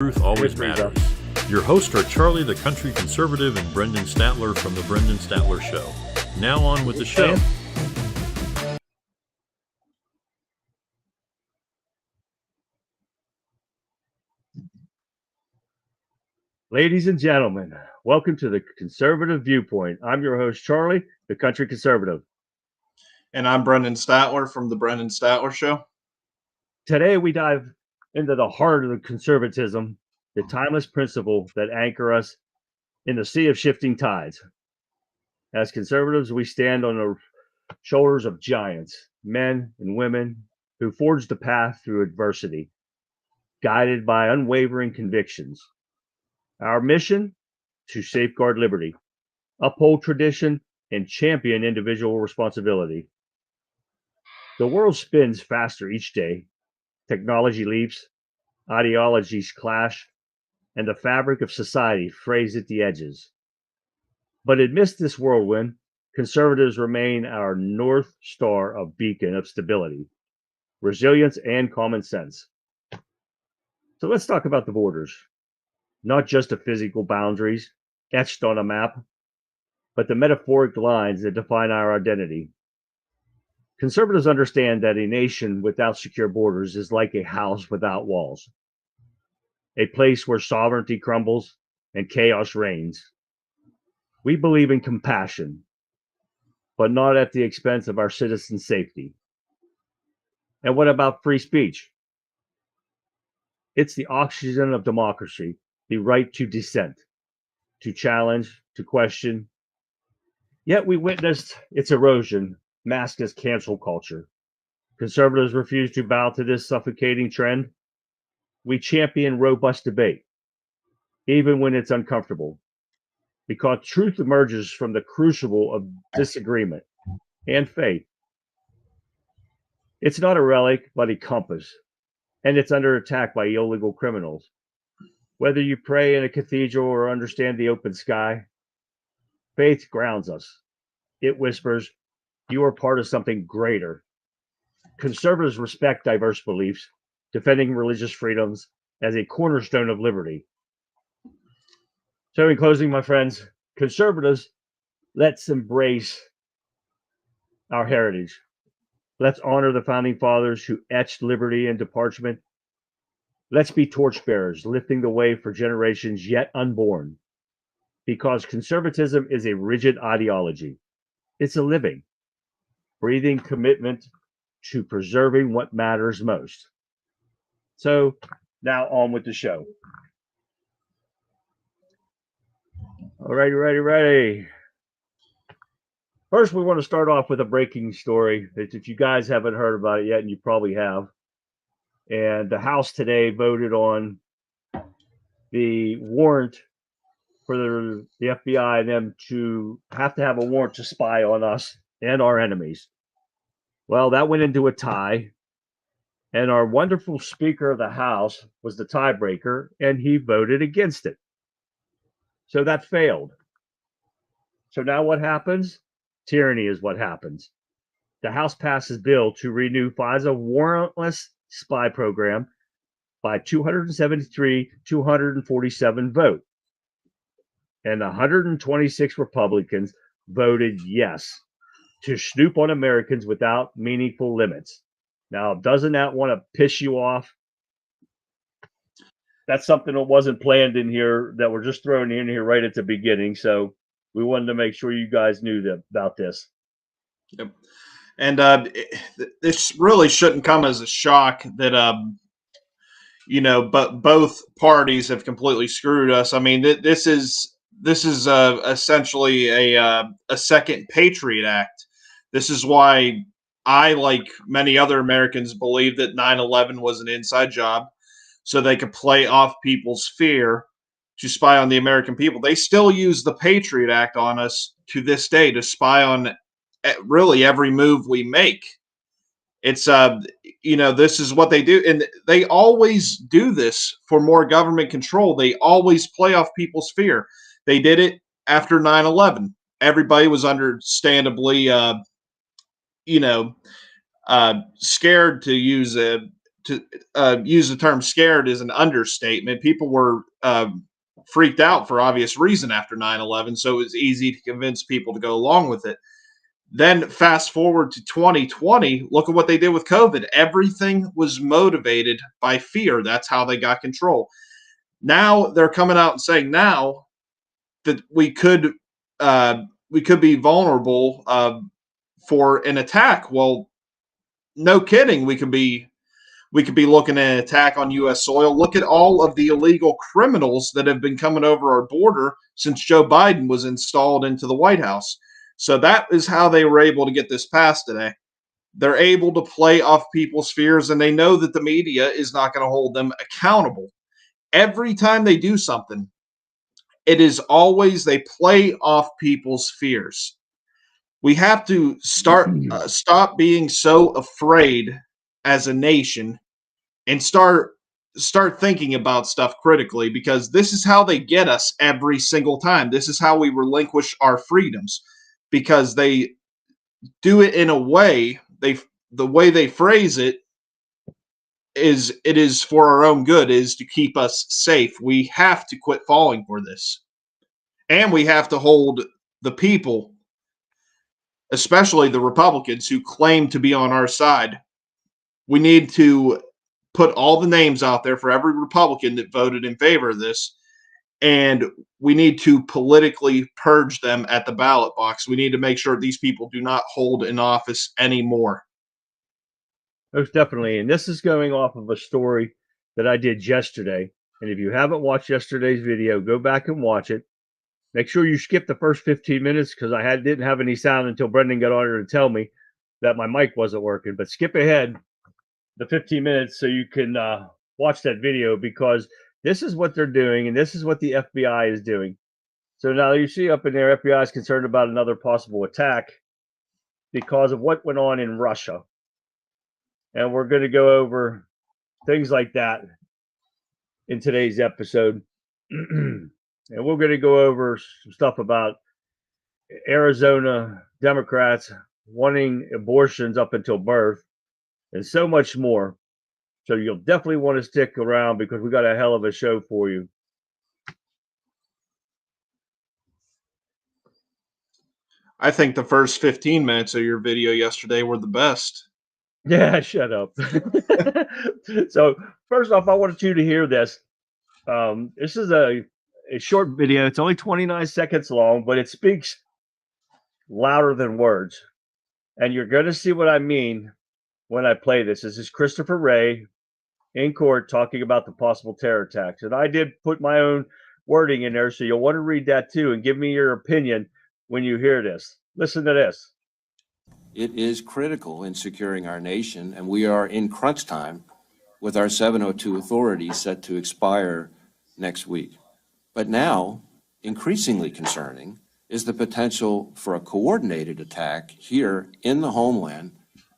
Truth always matters. Your hosts are Charlie the Country Conservative and Brendan Statler from The Brendan Statler Show. Now on with the show. Ladies and gentlemen, welcome to the Conservative Viewpoint. I'm your host, Charlie, the Country Conservative. And I'm Brendan Statler from The Brendan Statler Show. Today we dive into the heart of the conservatism, the timeless principle that anchor us in the sea of shifting tides. As conservatives, we stand on the shoulders of giants, men and women who forged the path through adversity, guided by unwavering convictions. Our mission: to safeguard liberty, uphold tradition, and champion individual responsibility. The world spins faster each day. Technology leaps, ideologies clash, and the fabric of society frays at the edges. But amidst this whirlwind, conservatives remain our North Star, a beacon of stability, resilience, and common sense. So let's talk about the borders. Not just the physical boundaries etched on a map, but the metaphoric lines that define our identity. Conservatives understand that a nation without secure borders is like a house without walls, a place where sovereignty crumbles and chaos reigns. We believe in compassion, but not at the expense of our citizens' safety. And what about free speech? It's the oxygen of democracy, the right to dissent, to challenge, to question. Yet we witnessed its erosion, masked as cancel culture. Conservatives refuse to bow to this suffocating trend. We champion robust debate, even when it's uncomfortable, because truth emerges from the crucible of disagreement and faith. It's not a relic, but a compass, and it's under attack by illegal criminals. Whether you pray in a cathedral or understand the open sky, faith grounds us. It whispers, you are part of something greater. Conservatives respect diverse beliefs, defending religious freedoms as a cornerstone of liberty. So in closing, my friends, conservatives, let's embrace our heritage. Let's honor the founding fathers who etched liberty into parchment. Let's be torchbearers, lifting the way for generations yet unborn. Because conservatism is a rigid ideology. It's a living, breathing commitment to preserving what matters most. So now on with the show. All right, ready. First, we want to start off with a breaking story that if you guys haven't heard about it yet, and you probably have. And the House today voted on the warrant for the FBI and them to have a warrant to spy on us and our enemies. Well, that went into a tie, and our wonderful Speaker of the House was the tiebreaker, and he voted against it. So that failed. So now what happens? Tyranny is what happens. The House passes bill to renew FISA warrantless spy program by 273-247 vote. And 126 Republicans voted yes to snoop on Americans without meaningful limits. Now, doesn't that want to piss you off? That's something that wasn't planned in here, that we're just throwing in here right at the beginning. So we wanted to make sure you guys knew about this. Yep. And this really shouldn't come as a shock that, but both parties have completely screwed us. I mean, this is essentially a second Patriot Act. This is why I, like many other Americans, believe that 9/11 was an inside job, so they could play off people's fear to spy on the American people. They still use the Patriot Act on us to this day to spy on really every move we make. It's this is what they do, and they always do this for more government control. They always play off people's fear. They did it after 9/11. Everybody was understandably scared to to use the term scared is an understatement. People were freaked out for obvious reason after 9/11, so it was easy to convince people to go along with it. Then fast forward to 2020, look at what they did with COVID. Everything was motivated by fear. That's how they got control. Now they're coming out and saying now that we could be vulnerable for an attack. Well, no kidding. We could be looking at an attack on U.S. soil. Look at all of the illegal criminals that have been coming over our border since Joe Biden was installed into the White House. So that is how they were able to get this passed today. They're able to play off people's fears, and they know that the media is not going to hold them accountable. Every time they do something, it is always they play off people's fears. We have to stop being so afraid as a nation and start thinking about stuff critically, because this is how they get us every single time. This is how we relinquish our freedoms, because they do it in a way, the way they phrase it is for our own good, is to keep us safe. We have to quit falling for this. And we have to hold the people, especially the Republicans who claim to be on our side. We need to put all the names out there for every Republican that voted in favor of this, and we need to politically purge them at the ballot box. We need to make sure these people do not hold an office anymore. Most definitely. And this is going off of a story that I did yesterday. And if you haven't watched yesterday's video, go back and watch it. Make sure you skip the first 15 minutes, because I didn't have any sound until Brendan got on here to tell me that my mic wasn't working. But skip ahead the 15 minutes so you can watch that video, because this is what they're doing, and this is what the FBI is doing. So now you see up in there, FBI is concerned about another possible attack because of what went on in Russia. And we're going to go over things like that in today's episode. And we're going to go over some stuff about Arizona Democrats wanting abortions up until birth, and so much more. So you'll definitely want to stick around, because we got a hell of a show for you. I think the first 15 minutes of your video yesterday were the best. Yeah, shut up. So first off, I wanted you to hear this. This is a short video. It's only 29 seconds long, but it speaks louder than words. And you're going to see what I mean when I play this. This is Christopher Wray in court talking about the possible terror attacks. And I did put my own wording in there, so you'll want to read that too and give me your opinion when you hear this. Listen to this. It is critical in securing our nation, and we are in crunch time with our 702 authority set to expire next week. But now, increasingly concerning is the potential for a coordinated attack here in the homeland,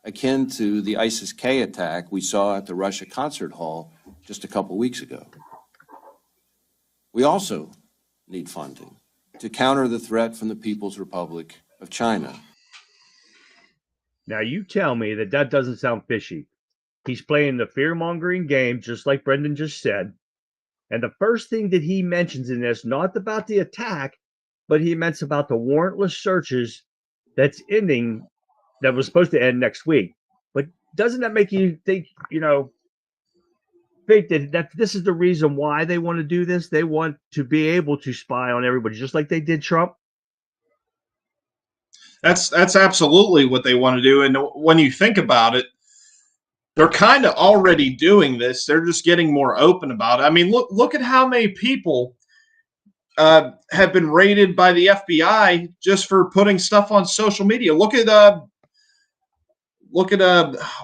akin to the ISIS-K attack we saw at the Russia concert hall just a couple weeks ago. We also need funding to counter the threat from the People's Republic of China. Now you tell me that that doesn't sound fishy. He's playing the fear-mongering game, just like Brendan just said. And the first thing that he mentions in this, not about the attack, but he mentions about the warrantless searches that's ending, that was supposed to end next week. But doesn't that make you think, think that this is the reason why they want to do this? They want to be able to spy on everybody, just like they did Trump. That's absolutely what they want to do. And when you think about it, they're kind of already doing this. They're just getting more open about it. I mean, look at how many people have been raided by the FBI just for putting stuff on social media. Look at what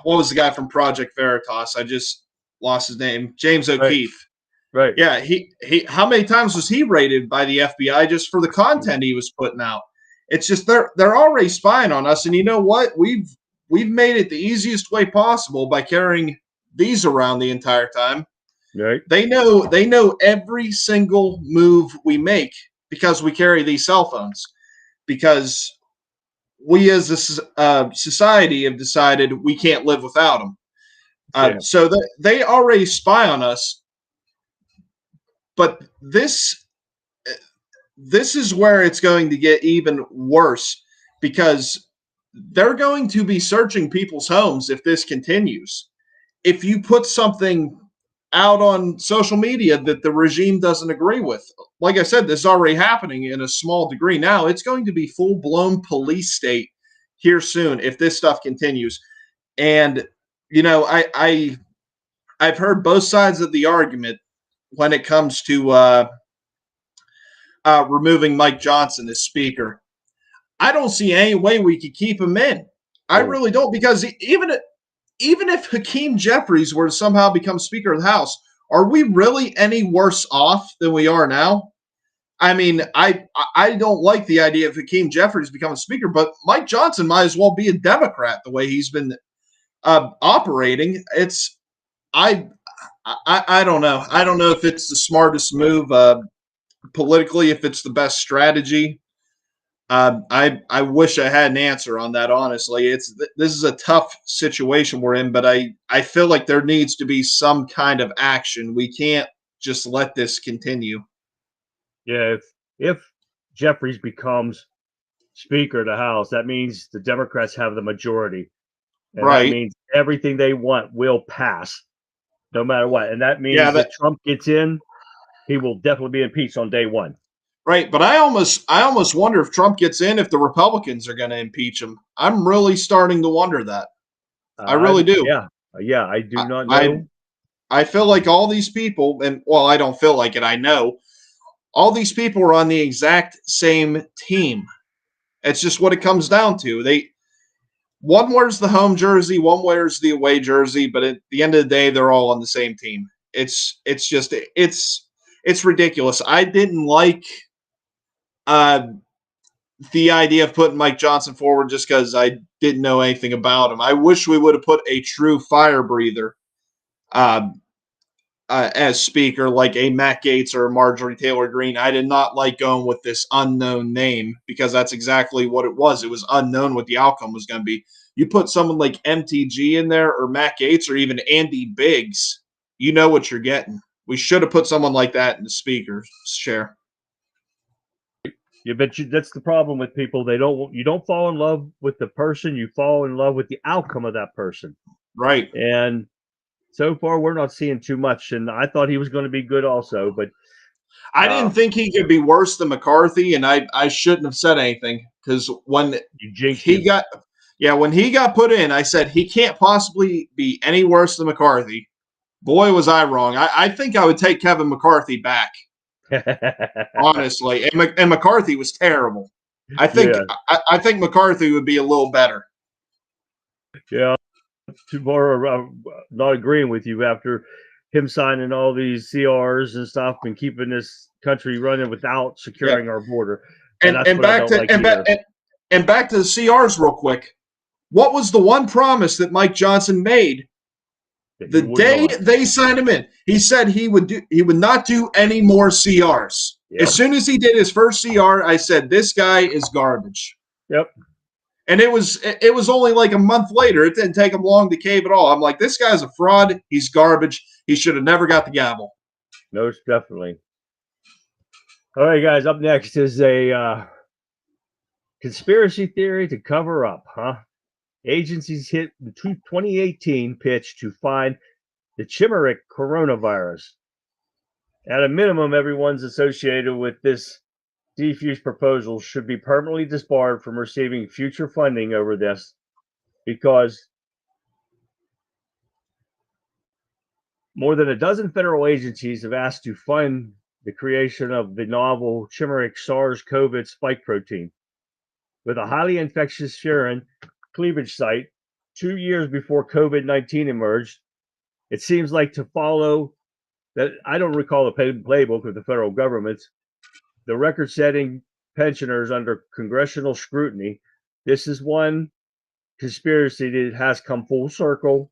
was the guy from Project Veritas? I just lost his name. James O'Keefe. Right. Yeah. He how many times was he raided by the FBI just for the content he was putting out? It's just they're already spying on us. And you know what? We've made it the easiest way possible by carrying these around the entire time. Right. They know every single move we make because we carry these cell phones. Because we as a society have decided we can't live without them. Yeah. So they already spy on us, but this is where it's going to get even worse, because they're going to be searching people's homes if this continues. If you put something out on social media that the regime doesn't agree with, like I said, this is already happening in a small degree now. It's going to be full-blown police state here soon if this stuff continues. And I've heard both sides of the argument when it comes to removing Mike Johnson as speaker. I don't see any way we could keep him in. I really don't, because even if Hakeem Jeffries were to somehow become Speaker of the House, are we really any worse off than we are now? I mean, I don't like the idea of Hakeem Jeffries becoming Speaker, but Mike Johnson might as well be a Democrat the way he's been operating. I don't know. I don't know if it's the smartest move politically, if it's the best strategy. I wish I had an answer on that, honestly. This is a tough situation we're in, but I feel like there needs to be some kind of action. We can't just let this continue. Yeah, if Jeffries becomes Speaker of the House, that means the Democrats have the majority. And Right. that means everything they want will pass, no matter what. And that means that Trump gets in, he will definitely be impeached on day one. Right, but I almost wonder if Trump gets in, if the Republicans are going to impeach him. I'm really starting to wonder that. I really do. Yeah, I do not know. I feel like all these people, and well, I don't feel like it, I know, all these people are on the exact same team. It's just what it comes down to. One wears the home jersey, one wears the away jersey, but at the end of the day, they're all on the same team. It's ridiculous. I didn't like the idea of putting Mike Johnson forward just because I didn't know anything about him. I wish we would have put a true fire breather as speaker, like a Matt Gaetz or a Marjorie Taylor Greene. I did not like going with this unknown name, because that's exactly what it was. It was unknown what the outcome was going to be. You put someone like MTG in there, or Matt Gaetz, or even Andy Biggs, you know what you're getting. We should have put someone like that in the speaker's chair. Yeah, but that's the problem with people. You don't fall in love with the person, you fall in love with the outcome of that person. Right. And so far, we're not seeing too much. And I thought he was going to be good also, but I didn't think he could be worse than McCarthy, and I shouldn't have said anything, because when he got put in, I said he can't possibly be any worse than McCarthy. Boy, was I wrong. I think I would take Kevin McCarthy back. Honestly, and McCarthy was terrible. I think McCarthy would be a little better. Yeah, tomorrow not agreeing with you after him signing all these CRs and stuff and keeping this country running without securing our border. And back to the CRs real quick. What was the one promise that Mike Johnson made the day they signed him in? He said he would not do any more CRs. Yep. As soon as he did his first CR, I said, this guy is garbage. Yep. And it was only like a month later. It didn't take him long to cave at all. I'm like, this guy's a fraud. He's garbage. He should have never got the gavel. No, definitely. All right, guys. Up next is a conspiracy theory to cover up, huh? Agencies hit the 2018 pitch to find the CHIMERIC coronavirus. At a minimum, everyone's associated with this defuse proposal should be permanently disbarred from receiving future funding over this, because more than a dozen federal agencies have asked to fund the creation of the novel CHIMERIC SARS-CoV spike protein. With a highly infectious furin cleavage site 2 years before COVID-19 emerged, it seems like to follow that. I don't recall the playbook of the federal government. The record-setting pensioners under congressional scrutiny. This is one conspiracy that has come full circle.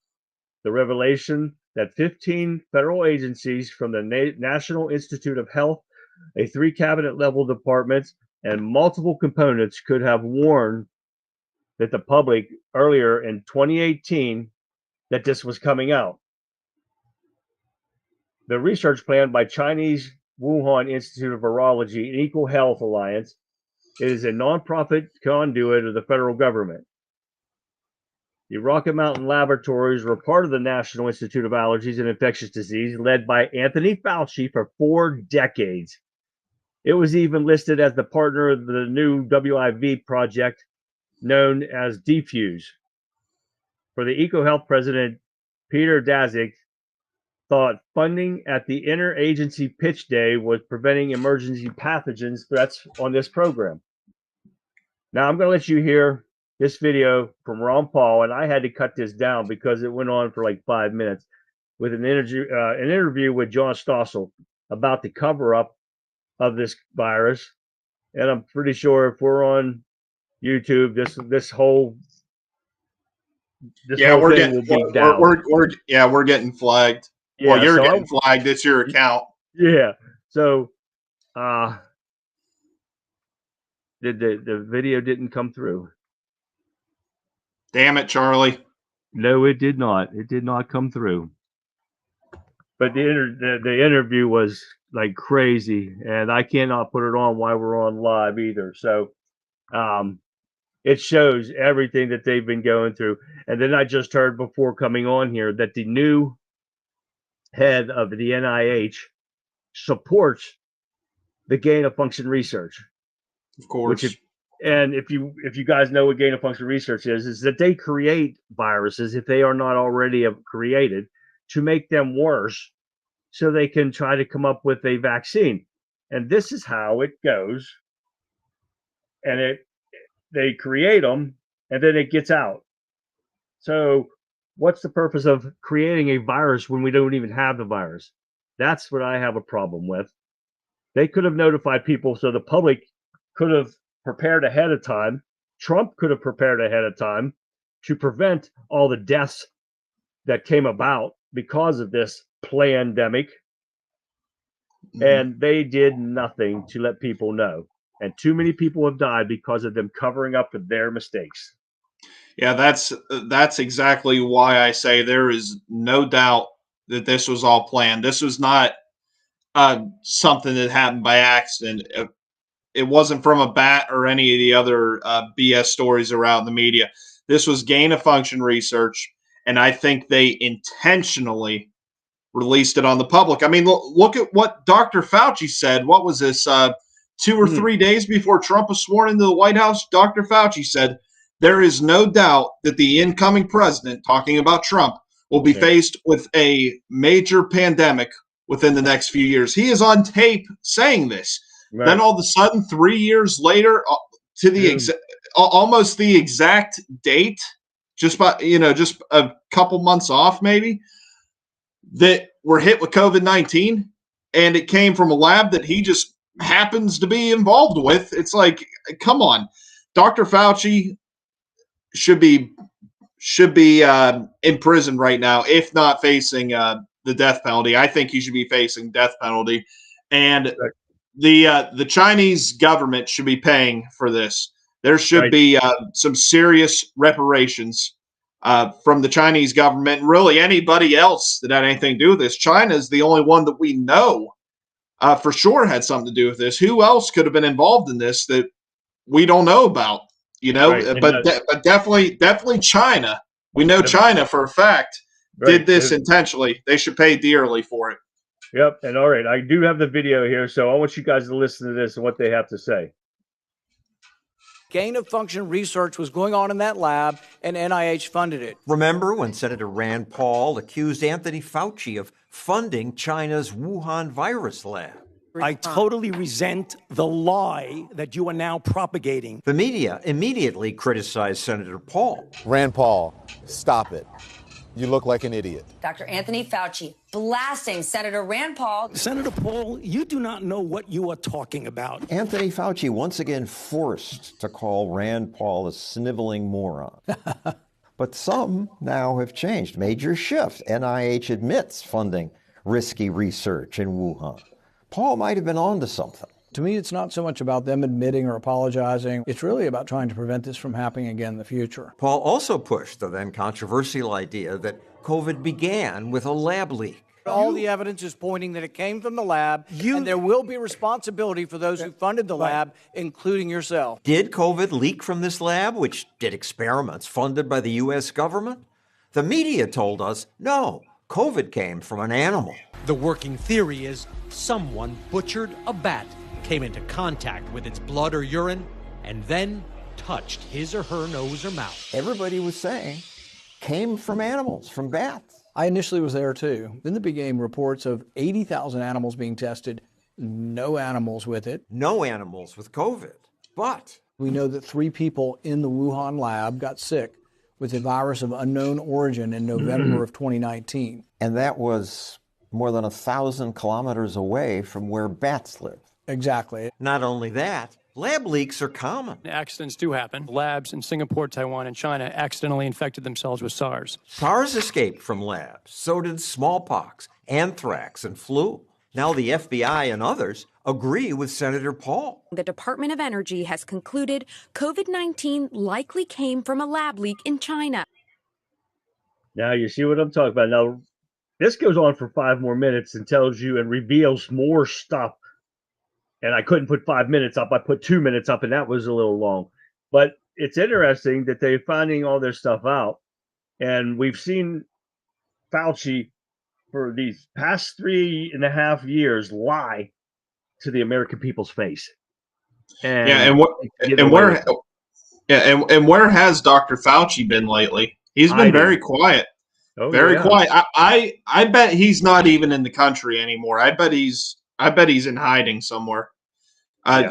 The revelation that 15 federal agencies, from the National Institute of Health, a 3 cabinet-level departments, and multiple components, could have warned that the public earlier in 2018 that this was coming out. The research plan by Chinese Wuhan Institute of Virology and Equal Health Alliance is a nonprofit conduit of the federal government. The Rocket Mountain Laboratories were part of the National Institute of Allergies and Infectious Disease, led by Anthony Fauci for 4 decades. It was even listed as the partner of the new WIV project known as Defuse. For the EcoHealth president, Peter Daszak thought funding at the interagency pitch day was preventing emergency pathogens threats on this program. Now I'm going to let you hear this video from Ron Paul, and I had to cut this down because it went on for like 5 minutes with an interview with John Stossel about the cover-up of this virus. And I'm pretty sure if we're on YouTube, this whole thing will be down. We're getting flagged. Yeah, well, you're getting flagged. It's your account. Yeah. So the video didn't come through. Damn it, Charlie. No, it did not. It did not come through. But the interview was like crazy, and I cannot put it on while we're on live either. So it shows everything that they've been going through. And then I just heard before coming on here that the new head of the NIH supports the gain of function research. Of course. And if you guys know what gain of function research is that they create viruses, if they are not already created, to make them worse so they can try to come up with a vaccine. And this is how it goes. And they create them and then it gets out. So what's the purpose of creating a virus when we don't even have the virus? That's what I have a problem with. They could have notified people so the public could have prepared ahead of time. Trump could have prepared ahead of time to prevent all the deaths that came about because of this pandemic. And they did nothing to let people know. And too many people have died because of them covering up for their mistakes. Yeah, that's exactly why I say there is no doubt that this was all planned. This was not something that happened by accident. It wasn't from a bat or any of the other BS stories around the media. This was gain of function research, and I think they intentionally released it on the public. I mean, look at what Dr. Fauci said. What was this, 2 or 3 days before Trump was sworn into the White House? Dr. Fauci said, there is no doubt that the incoming president, talking about Trump, will be faced with a major pandemic within the next few years. He is on tape saying this. Right. Then all of a sudden, 3 years later, to the almost the exact date, just a couple months off, maybe, that we're hit with COVID-19, and it came from a lab that he just happens to be involved with. It's like, come on, Dr. Fauci should be in prison right now, if not facing the death penalty. I think he should be facing death penalty, and the Chinese government should be paying for this. There should be some serious reparations from the Chinese government, and really anybody else that had anything to do with this. China is the only one that we know for sure had something to do with this. Who else could have been involved in this that we don't know about? But definitely China. We know China for a fact did this intentionally. They should pay dearly for it. Yep. And all right, I do have the video here, so I want you guys to listen to this and what they have to say. Gain of function research was going on in that lab, and NIH funded it. Remember when Senator Rand Paul accused Anthony Fauci of funding China's Wuhan virus lab? I totally resent the lie that you are now propagating. The media immediately criticized Senator Paul. Rand Paul, stop it. You look like an idiot. Dr. Anthony Fauci blasting Senator Rand Paul. Senator Paul, you do not know what you are talking about. Anthony Fauci once again forced to call Rand Paul a sniveling moron. But some now have changed. Major shift. NIH admits funding risky research in Wuhan. Paul might have been onto something. To me, it's not so much about them admitting or apologizing. It's really about trying to prevent this from happening again in the future. Paul also pushed the then controversial idea that COVID began with a lab leak. All the evidence is pointing that it came from the lab, and there will be responsibility for those who funded the lab, including yourself. Did COVID leak from this lab, which did experiments funded by the U.S. government? The media told us, no, COVID came from an animal. The working theory is someone butchered a bat, came into contact with its blood or urine, and then touched his or her nose or mouth. Everybody was saying came from animals, from bats. I initially was there too. Then there became reports of 80,000 animals being tested, no animals with it. No animals with COVID, but we know that 3 people in the Wuhan lab got sick with a virus of unknown origin in November of 2019. And that was more than 1,000 kilometers away from where bats live. Exactly. Not only that, lab leaks are common. Accidents do happen. Labs in Singapore, Taiwan, and China accidentally infected themselves with SARS. SARS escaped from labs. So did smallpox, anthrax, and flu. Now the FBI and others agree with Senator Paul. The Department of Energy has concluded COVID-19 likely came from a lab leak in China. Now you see what I'm talking about. Now, this goes on for 5 more minutes and tells you and reveals more stuff. And I couldn't put 5 minutes up. I put 2 minutes up, and that was a little long. But it's interesting that they're finding all this stuff out. And we've seen Fauci for these past 3.5 years lie to the American people's face. And where has Dr. Fauci been lately? He's been very quiet. Very quiet. I bet he's not even in the country anymore. I bet he's in hiding somewhere. All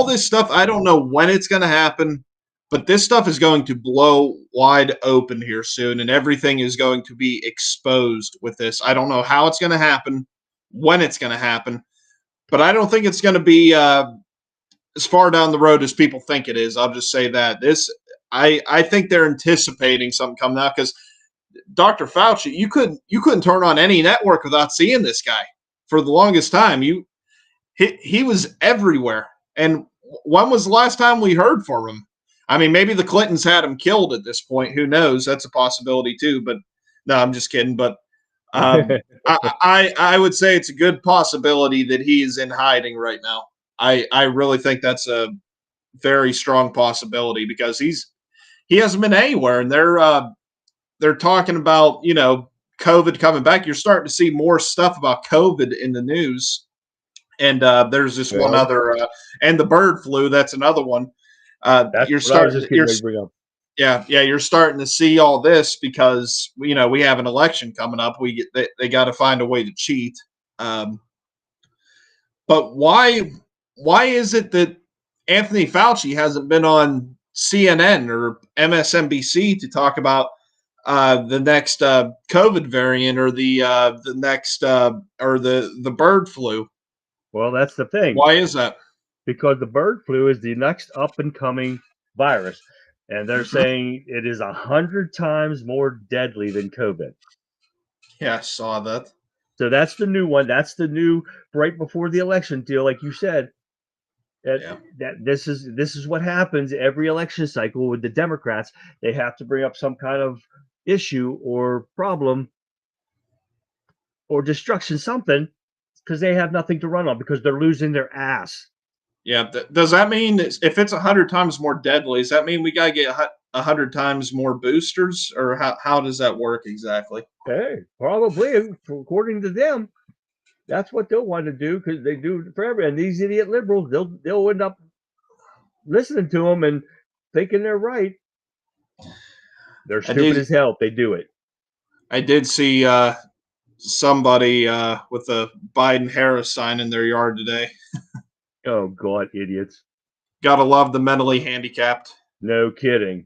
this stuff, I don't know when it's going to happen, but this stuff is going to blow wide open here soon, and everything is going to be exposed with this. I don't know how it's going to happen, when it's going to happen, but I don't think it's going to be as far down the road as people think it is. I'll just say that. I think they're anticipating something coming out, because Dr. Fauci, you couldn't turn on any network without seeing this guy for the longest time. He was everywhere. And when was the last time we heard from him? I mean, maybe the Clintons had him killed at this point. Who knows? That's a possibility too. But no, I'm just kidding. But I would say it's a good possibility that he is in hiding right now. I really think that's a very strong possibility, because he hasn't been anywhere, and they're talking about, COVID coming back. You're starting to see more stuff about COVID in the news. And there's this one other, and the bird flu. That's another one. You're starting to see all this because we have an election coming up. They got to find a way to cheat. But why is it that Anthony Fauci hasn't been on CNN or MSNBC to talk about the next COVID variant or the next or the bird flu? Well, that's the thing. Why is that? Because the bird flu is the next up and coming virus, and they're saying it is 100 times more deadly than COVID. Yeah, I saw that. So that's the new one. That's the new right before the election deal, like you said. That this is what happens every election cycle with the Democrats. They have to bring up some kind of issue or problem or destruction, something, because they have nothing to run on, because they're losing their ass. Yeah. Does that mean if it's 100 times more deadly, does that mean we got to get 100 times more boosters, or how does that work exactly? Hey, probably, according to them, that's what they'll want to do, because they do it forever. And these idiot liberals, they'll end up listening to them and thinking they're right. They're stupid as hell if they do it. I did see somebody with a Biden-Harris sign in their yard today. Oh, God, idiots. Gotta love the mentally handicapped. No kidding.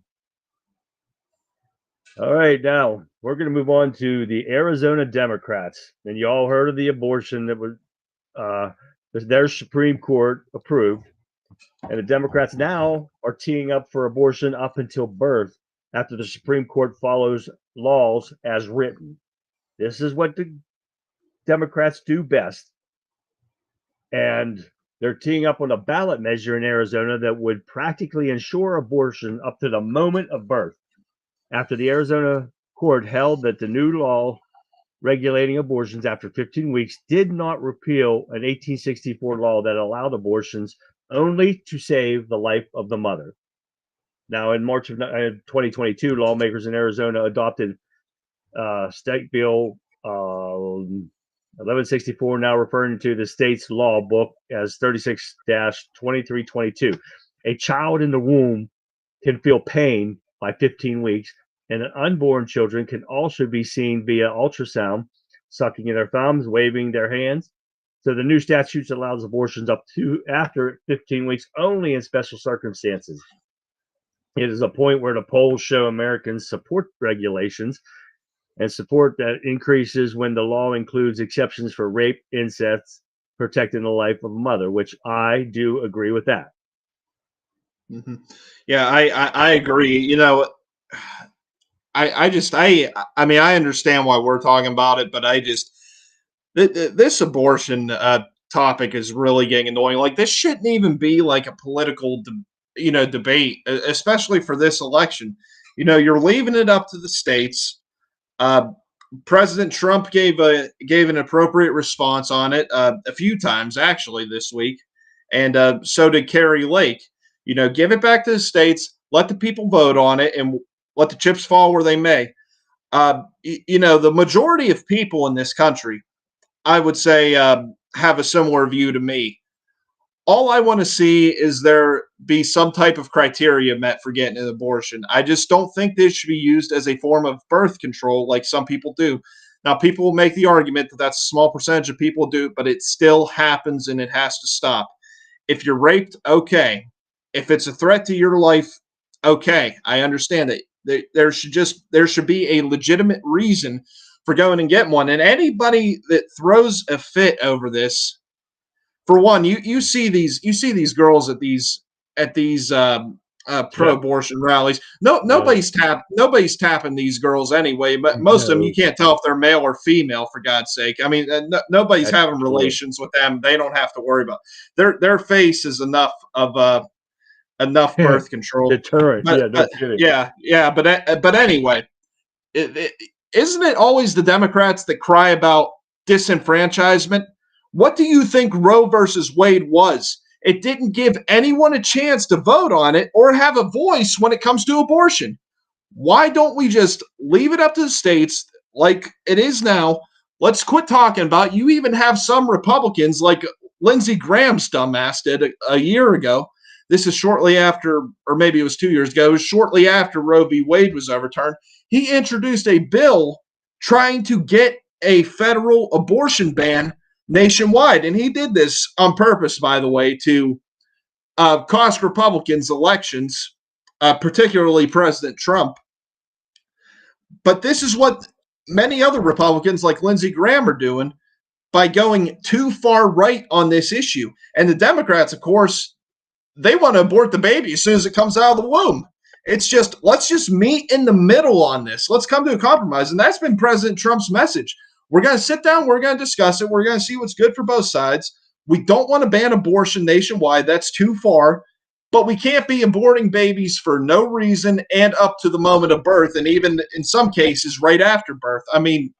All right, now we're going to move on to the Arizona Democrats. And you all heard of the abortion that was their Supreme Court approved. And the Democrats now are teeing up for abortion up until birth, after the Supreme Court follows laws as written. This is what the Democrats do best. And they're teeing up on a ballot measure in Arizona that would practically ensure abortion up to the moment of birth. After the Arizona Court held that the new law regulating abortions after 15 weeks did not repeal an 1864 law that allowed abortions only to save the life of the mother. Now, in March of 2022, lawmakers in Arizona adopted State Bill 1164, now referring to the state's law book as 36-2322. A child in the womb can feel pain by 15 weeks, and unborn children can also be seen via ultrasound, sucking in their thumbs, waving their hands. So the new statutes allows abortions up to after 15 weeks only in special circumstances. It is a point where the polls show Americans support regulations and support that increases when the law includes exceptions for rape, incest, protecting the life of a mother, which I do agree with that. Mm-hmm. Yeah, I agree. You know, I mean, I understand why we're talking about it, but this abortion topic is really getting annoying. Like, this shouldn't even be like a political, debate, especially for this election. You know, you're leaving it up to the states. President Trump gave an appropriate response on it a few times actually this week, and so did Carrie Lake. You know, give it back to the states, let the people vote on it, and let the chips fall where they may. You know, the majority of people in this country, I would say, have a similar view to me. All I want to see is there be some type of criteria met for getting an abortion. I just don't think this should be used as a form of birth control like some people do. Now, people will make the argument that that's a small percentage of people do, but it still happens and it has to stop. If you're raped, okay. If it's a threat to your life, okay. I understand it. There should be a legitimate reason for going and getting one. And anybody that throws a fit over this, for one, you see these girls at these pro-abortion rallies. Nobody's tapping these girls anyway. But most of them, you can't tell if they're male or female. For God's sake, I mean, nobody's having relations with them. They don't have to worry about their face is enough of enough birth control deterrent. But anyway, isn't it always the Democrats that cry about disenfranchisement? What do you think Roe versus Wade was? It didn't give anyone a chance to vote on it or have a voice when it comes to abortion. Why don't we just leave it up to the states like it is now? Let's quit talking about it. You even have some Republicans like Lindsey Graham's dumbass did a year ago. This is shortly after, or maybe it was 2 years ago, it was shortly after Roe v. Wade was overturned. He introduced a bill trying to get a federal abortion ban nationwide. And he did this on purpose, by the way, to cost Republicans elections, particularly President Trump. But this is what many other Republicans like Lindsey Graham are doing by going too far right on this issue. And the Democrats, of course, they want to abort the baby as soon as it comes out of the womb. It's just, let's just meet in the middle on this. Let's come to a compromise. And that's been President Trump's message. We're going to sit down. We're going to discuss it. We're going to see what's good for both sides. We don't want to ban abortion nationwide. That's too far. But we can't be aborting babies for no reason and up to the moment of birth, and even in some cases right after birth. I mean,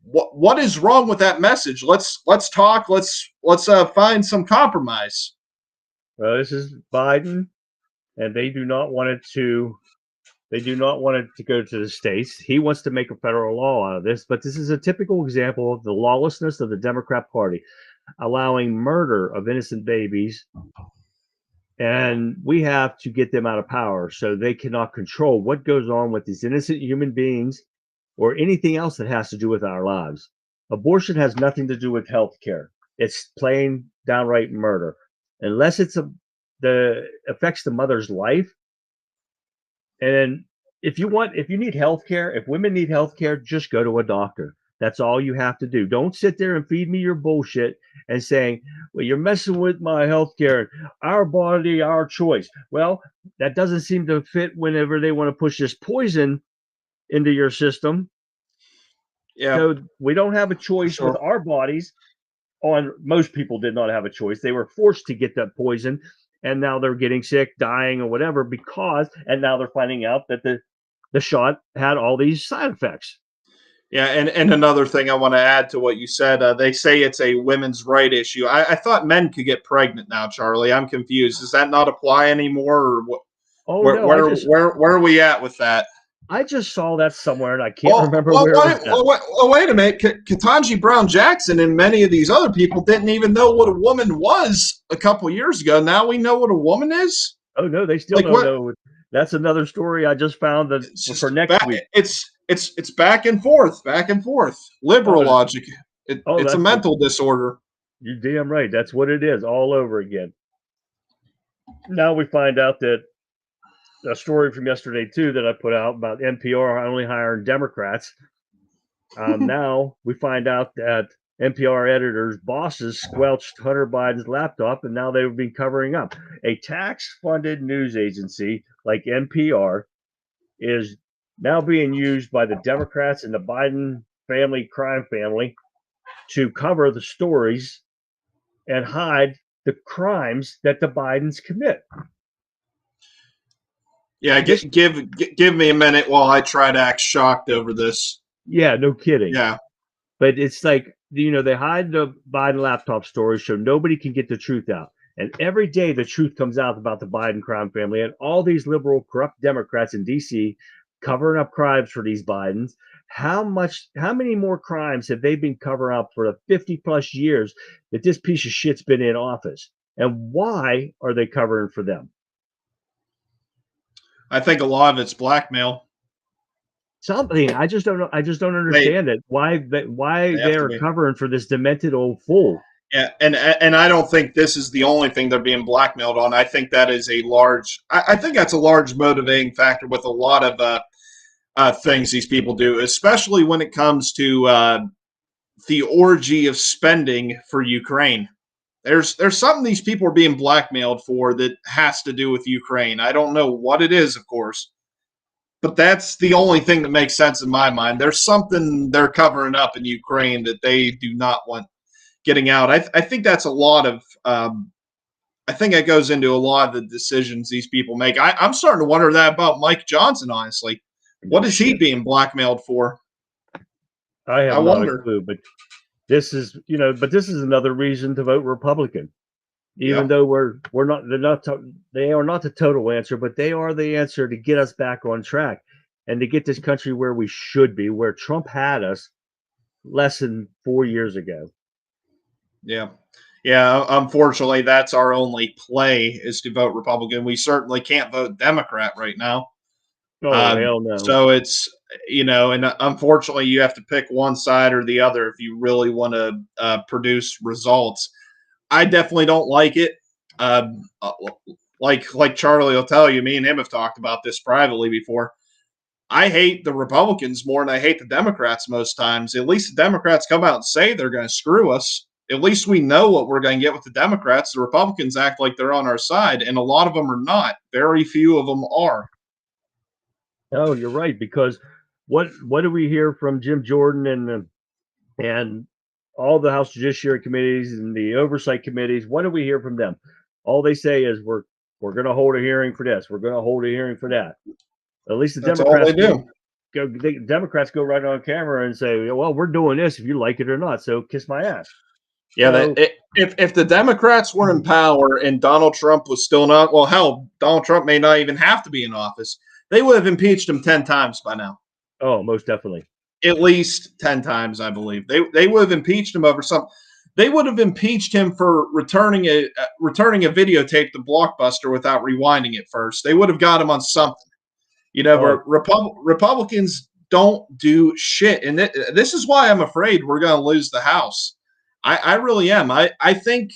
what is wrong with that message? Let's talk. Let's find some compromise. Well, this is Biden, and they do not want it to. They do not want it to go to the states. He wants to make a federal law out of this, but this is a typical example of the lawlessness of the Democrat Party, allowing murder of innocent babies. And we have to get them out of power so they cannot control what goes on with these innocent human beings or anything else that has to do with our lives. Abortion has nothing to do with health care. It's plain downright murder. Unless it's affects the mother's life. And if you need health care, if women need health care, just go to a doctor. That's all you have to do. Don't sit there and feed me your bullshit and saying, well, you're messing with my health care, our body, our choice. Well, that doesn't seem to fit whenever they want to push this poison into your system. Yeah. So we don't have a choice with our bodies. Most people did not have a choice. They were forced to get that poison, and now they're getting sick, dying, or whatever and now they're finding out that the shot had all these side effects. Yeah, and another thing I want to add to what you said, they say it's a women's right issue. I thought men could get pregnant now, Charlie. I'm confused. Does that not apply anymore, or what? Oh no, Where are we at with that? I just saw that somewhere, and I can't remember where it was. Wait a minute. Ketanji Brown Jackson and many of these other people didn't even know what a woman was a couple years ago. Now we know what a woman is. Oh no, they still don't know. That's another story I just found that for next week. It's back and forth. Liberal logic. It's a mental disorder. You're damn right. That's what it is, all over again. Now we find out that a story from yesterday too that I put out about NPR only hiring Democrats. Now we find out that NPR editors' bosses squelched Hunter Biden's laptop, and now they've been covering up. A tax-funded news agency like NPR is now being used by the Democrats and the Biden crime family to cover the stories and hide the crimes that the Bidens commit. Yeah, give me a minute while I try to act shocked over this. Yeah, no kidding. Yeah. But it's like, they hide the Biden laptop stories so nobody can get the truth out. And every day the truth comes out about the Biden crime family and all these liberal, corrupt Democrats in D.C. covering up crimes for these Bidens. How many more crimes have they been covering up for the 50 plus years that this piece of shit's been in office? And why are they covering for them? I think a lot of it's blackmail. Something I just don't know. I just don't understand it. Why they're covering for this demented old fool? Yeah, and I don't think this is the only thing they're being blackmailed on. I think that is I think that's a large motivating factor with a lot of things these people do, especially when it comes to the orgy of spending for Ukraine. There's something these people are being blackmailed for that has to do with Ukraine. I don't know what it is, of course, but that's the only thing that makes sense in my mind. There's something they're covering up in Ukraine that they do not want getting out. I think that's a lot of I think it goes into a lot of the decisions these people make. I'm starting to wonder that about Mike Johnson, honestly. What is he being blackmailed for? I have no clue, but this is another reason to vote Republican. Even though they are not the total answer, but they are the answer to get us back on track and to get this country where we should be, where Trump had us less than 4 years ago. Yeah. Unfortunately, that's our only play is to vote Republican. We certainly can't vote Democrat right now. Oh, hell no. So it's, and unfortunately you have to pick one side or the other if you really want to produce results. I definitely don't like it. Like Charlie will tell you, me and him have talked about this privately before. I hate the Republicans more than I hate the Democrats most times. At least the Democrats come out and say they're going to screw us. At least we know what we're going to get with the Democrats. The Republicans act like they're on our side, and a lot of them are not. Very few of them are. Oh, you're right. Because what do we hear from Jim Jordan and all the House Judiciary committees and the oversight committees? What do we hear from them? All they say is we're going to hold a hearing for this. We're going to hold a hearing for that. At least That's Democrats all they do. Democrats go right on camera and say, "Well, we're doing this if you like it or not. So kiss my ass." Yeah, if the Democrats were in power and Donald Trump was still not, well, hell, Donald Trump may not even have to be in office. They would have impeached him 10 times by now. Oh, most definitely. At least 10 times, I believe. They would have impeached him over something. They would have impeached him for returning a videotape to Blockbuster without rewinding it first. They would have got him on something. Republicans don't do shit. And this is why I'm afraid we're going to lose the House. I really am. I think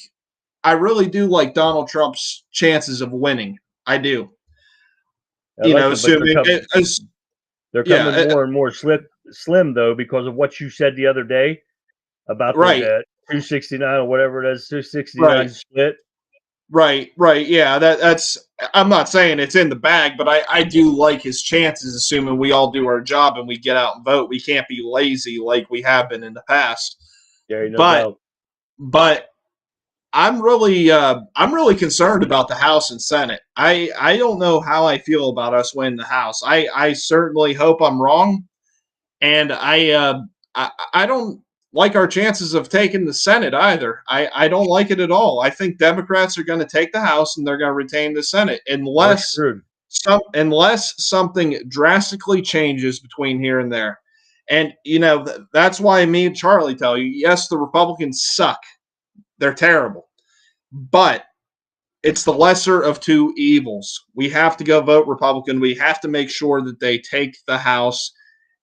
I really do like Donald Trump's chances of winning. I do. Assuming they're coming more and more slim though because of what you said the other day about the 269 or whatever it is, 269 split. Right. Yeah, that's. I'm not saying it's in the bag, but I do like his chances, assuming we all do our job and we get out and vote. We can't be lazy like we have been in the past. Yeah, but I'm really concerned about the House and Senate. I don't know how I feel about us winning the House. I certainly hope I'm wrong, and I don't like our chances of taking the Senate either. I don't like it at all. I think Democrats are going to take the House and they're going to retain the Senate unless something drastically changes between here and there. And that's why me and Charlie tell you, yes, the Republicans suck. They're terrible. But it's the lesser of two evils. We have to go vote Republican. We have to make sure that they take the House,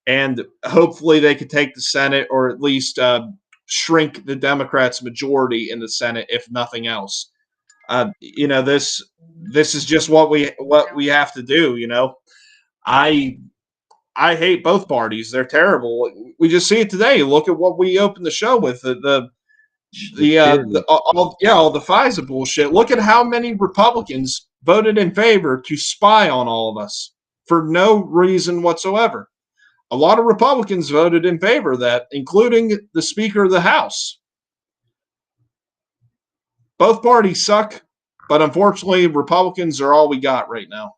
and hopefully they could take the Senate, or at least shrink the Democrats' majority in the Senate, if nothing else. This is just what we have to do. I hate both parties. They're terrible. We just see it today. Look at what we opened the show with, all the FISA bullshit. Look at how many Republicans voted in favor to spy on all of us for no reason whatsoever. A lot of Republicans voted in favor of that, including the Speaker of the House. Both parties suck, but unfortunately, Republicans are all we got right now.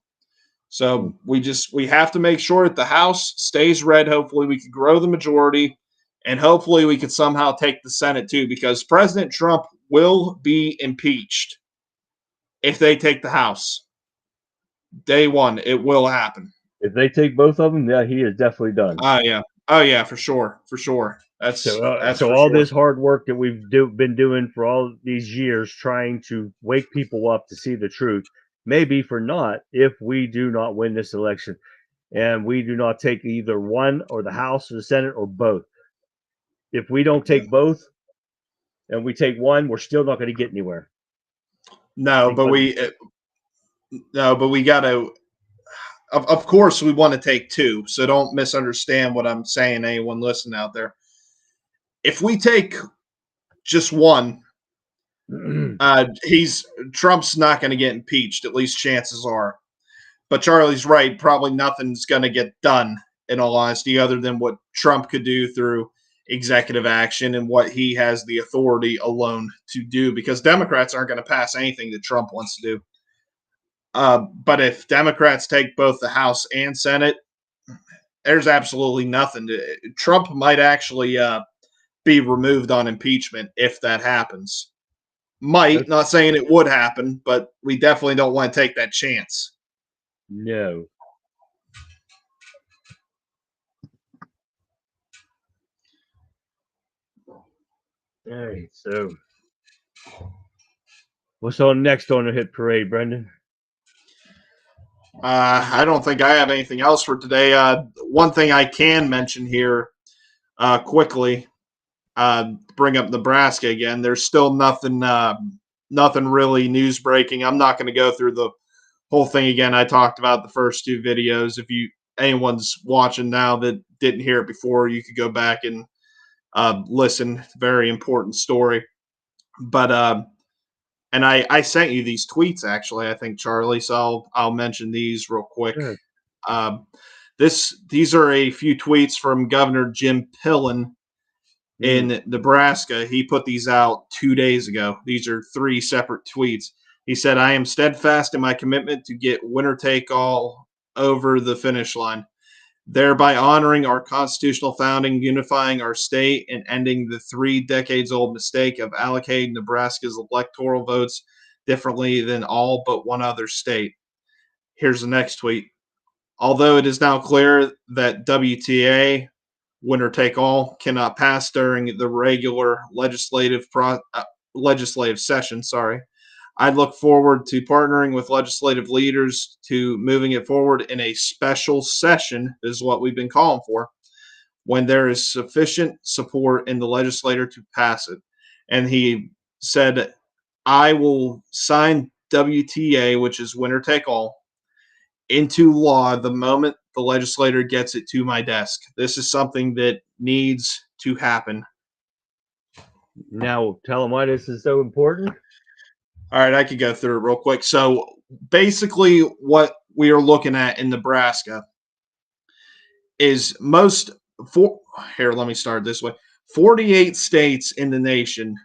So we have to make sure that the House stays red. Hopefully, we can grow the majority. And hopefully we can somehow take the Senate too, because President Trump will be impeached if they take the House. Day one, it will happen. If they take both of them, yeah, he is definitely done. Oh yeah, for sure. That's so all this hard work that we've been doing for all these years, trying to wake people up to see the truth, may be for naught if we do not win this election, and we do not take either one, or the House or the Senate, or both. If we don't take both and we take one, we're still not going to get anywhere. No, but we got to. Of course, we want to take two. So don't misunderstand what I'm saying, anyone listening out there. If we take just one, Trump's not going to get impeached. At least chances are. But Charlie's right. Probably nothing's going to get done, in all honesty, other than what Trump could do through executive action and what he has the authority alone to do, because Democrats aren't going to pass anything that Trump wants to do. But if Democrats take both the House and Senate, there's absolutely nothing. Trump might actually be removed on impeachment if that happens. Might, not saying it would happen, but we definitely don't want to take that chance. No. All right, so what's on next on the hit parade, Brendan? I don't think I have anything else for today. One thing I can mention here quickly, bring up Nebraska again. There's still nothing really news breaking. I'm not going to go through the whole thing again. I talked about the first two videos. If anyone's watching now that didn't hear it before, you could go back and listen. Very important story. But and I sent you these tweets, actually, I think, Charlie, so I'll mention these real quick. Sure. These are a few tweets from Governor Jim Pillen in Nebraska. He put these out 2 days ago. These are 3 separate tweets. He said, "I am steadfast in my commitment to get winner take all over the finish line, thereby honoring our constitutional founding, unifying our state, and ending the 3 decades-old mistake of allocating Nebraska's electoral votes differently than all but one other state." Here's the next tweet. "Although it is now clear that WTA, winner take all, cannot pass during the regular legislative session, I look forward to partnering with legislative leaders to moving it forward in a special session," is what we've been calling for, "when there is sufficient support in the legislature to pass it." And he said, "I will sign WTA, which is winner take all, into law the moment the legislator gets it to my desk. This is something that needs to happen." Now, tell them why this is so important. All right, I could go through it real quick. So basically what we are looking at in Nebraska is let me start this way. 48 states in the nation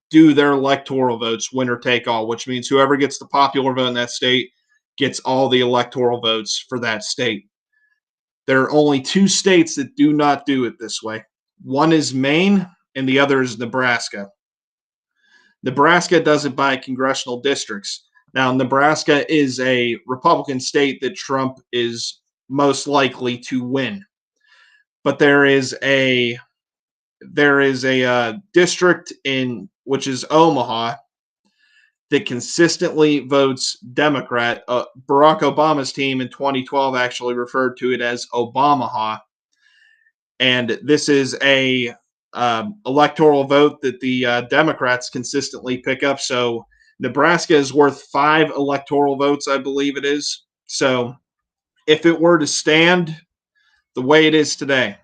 do their electoral votes winner take all, which means whoever gets the popular vote in that state gets all the electoral votes for that state. There are only 2 states that do not do it this way. One is Maine, and the other is Nebraska. Nebraska does it by congressional districts. Now, Nebraska is a Republican state that Trump is most likely to win. But there is a district in which is Omaha that consistently votes Democrat. Barack Obama's team in 2012 actually referred to it as Obamaha, and this is a electoral vote that the Democrats consistently pick up. So Nebraska is worth 5 electoral votes, I believe it is. So if it were to stand the way it is today,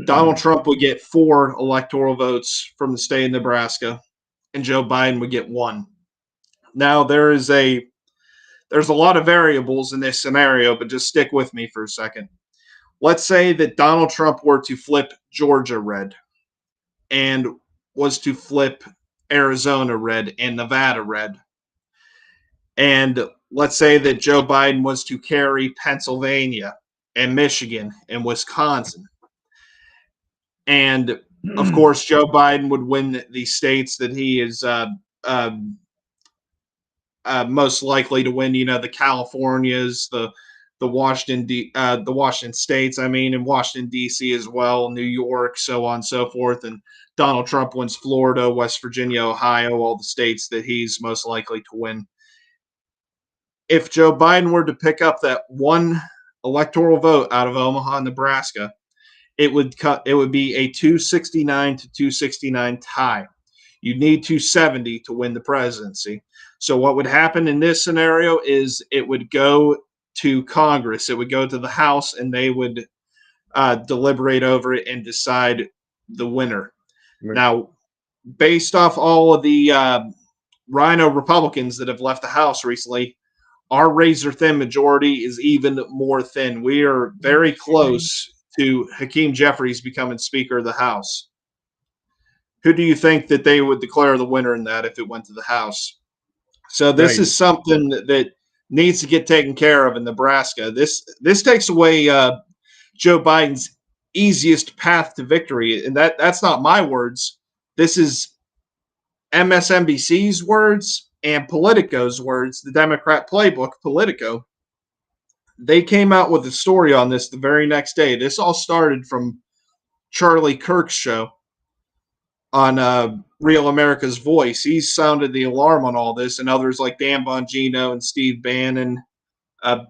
Donald Trump would get 4 electoral votes from the state of Nebraska, and Joe Biden would get 1. Now, there's a lot of variables in this scenario, but just stick with me for a second. Let's say that Donald Trump were to flip Georgia red and was to flip Arizona red and Nevada red. And let's say that Joe Biden was to carry Pennsylvania and Michigan and Wisconsin. And, of course, Joe Biden would win the states that he is most likely to win, the Californias, the Washington states, and Washington, D.C. as well, New York, so on and so forth. And Donald Trump wins Florida, West Virginia, Ohio, all the states that he's most likely to win. If Joe Biden were to pick up that 1 electoral vote out of Omaha, Nebraska, it would be a 269 to 269 tie. You need 270 to win the presidency. So what would happen in this scenario is it would go to Congress. It would go to the House, and they would deliberate over it and decide the winner. Right. Now, based off all of the Rhino Republicans that have left the House recently, our razor-thin majority is even more thin. We are very close to Hakeem Jeffries becoming Speaker of the House. Who do you think that they would declare the winner in that if it went to the House? So this is something that needs to get taken care of in Nebraska. This takes away Joe Biden's easiest path to victory, and that's not my words. This is MSNBC's words and Politico's words, the Democrat playbook, Politico. They came out with a story on this the very next day. This all started from Charlie Kirk's show on Real America's Voice. He sounded the alarm on all this, and others like Dan Bongino and Steve Bannon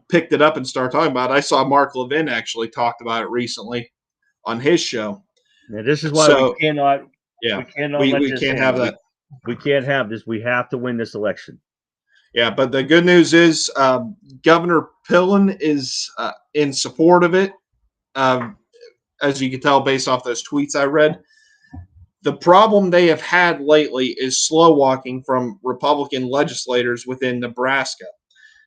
picked it up and started talking about it. I saw Mark Levin actually talked about it recently on his show. Yeah, this is why we cannot. Yeah, we can't have that. We can't have this. We have to win this election. Yeah, but the good news is Governor Pillen is in support of it, as you can tell based off those tweets I read. The problem they have had lately is slow walking from Republican legislators within Nebraska.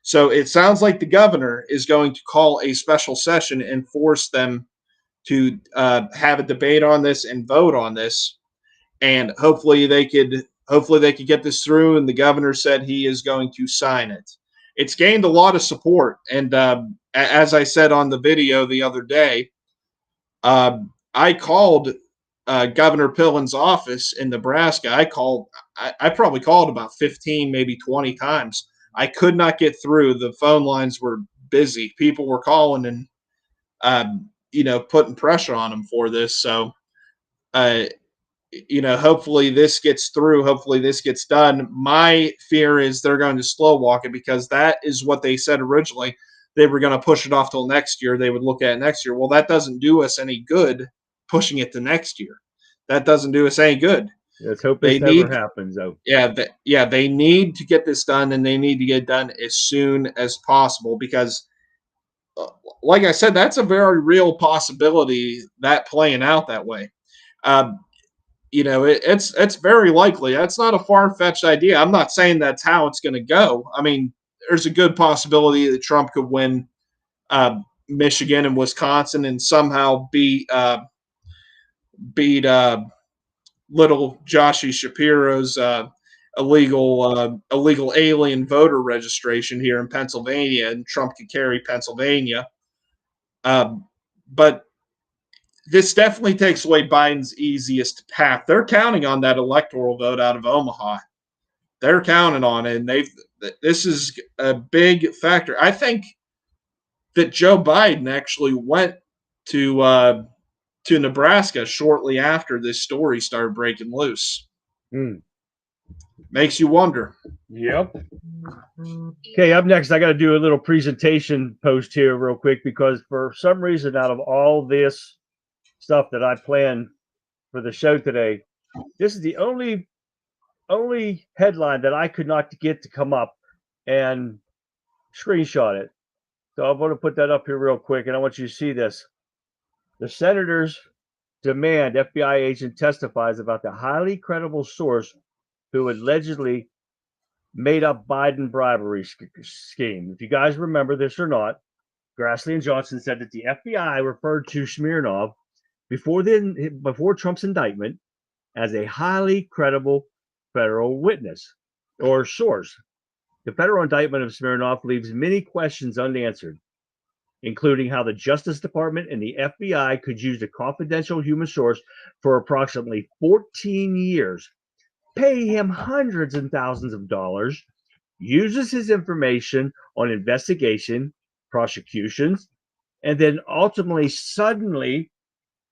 So it sounds like the governor is going to call a special session and force them to have a debate on this and vote on this. And hopefully they could get this through. And the governor said he is going to sign it. It's gained a lot of support. And as I said on the video the other day, I called Governor Pillen's office in Nebraska. I probably called about 15, maybe 20 times. I could not get through. The phone lines were busy. People were calling and, putting pressure on them for this. So, hopefully this gets through. Hopefully this gets done. My fear is they're going to slow walk it because that is what they said originally. They were going to push it off till next year. They would look at it next year. Well, that doesn't do us any good pushing it to next year. That doesn't do us any good. Let's hope this never happens, though. Yeah, they need to get this done, and they need to get it done as soon as possible because, like I said, that's a very real possibility that playing out that way. It's very likely. That's not a far-fetched idea. I'm not saying that's how it's going to go. I mean, there's a good possibility that Trump could win Michigan and Wisconsin and somehow beat little Joshie Shapiro's illegal alien voter registration here in Pennsylvania, and Trump could carry Pennsylvania. But this definitely takes away Biden's easiest path. They're counting on that electoral vote out of Omaha. They're counting on it, and this is a big factor. I think that Joe Biden actually went to Nebraska shortly after this story started breaking loose. Makes you wonder. Yep. Okay, up next, I got to do a little presentation post here real quick, because for some reason, out of all this stuff that I planned for the show today, this is the only headline that I could not get to come up and screenshot it. So I'm going to put that up here real quick, and I want you to see this. The senators demand FBI agent testifies about the highly credible source who allegedly made up Biden bribery scheme. If you guys remember this or not, Grassley and Johnson said that the FBI referred to Smirnov before Trump's indictment as a highly credible federal witness or source. The federal indictment of Smirnov leaves many questions unanswered, including how the Justice Department and the FBI could use a confidential human source for approximately 14 years, pay him hundreds and thousands of dollars, uses his information on investigation, prosecutions, and then ultimately suddenly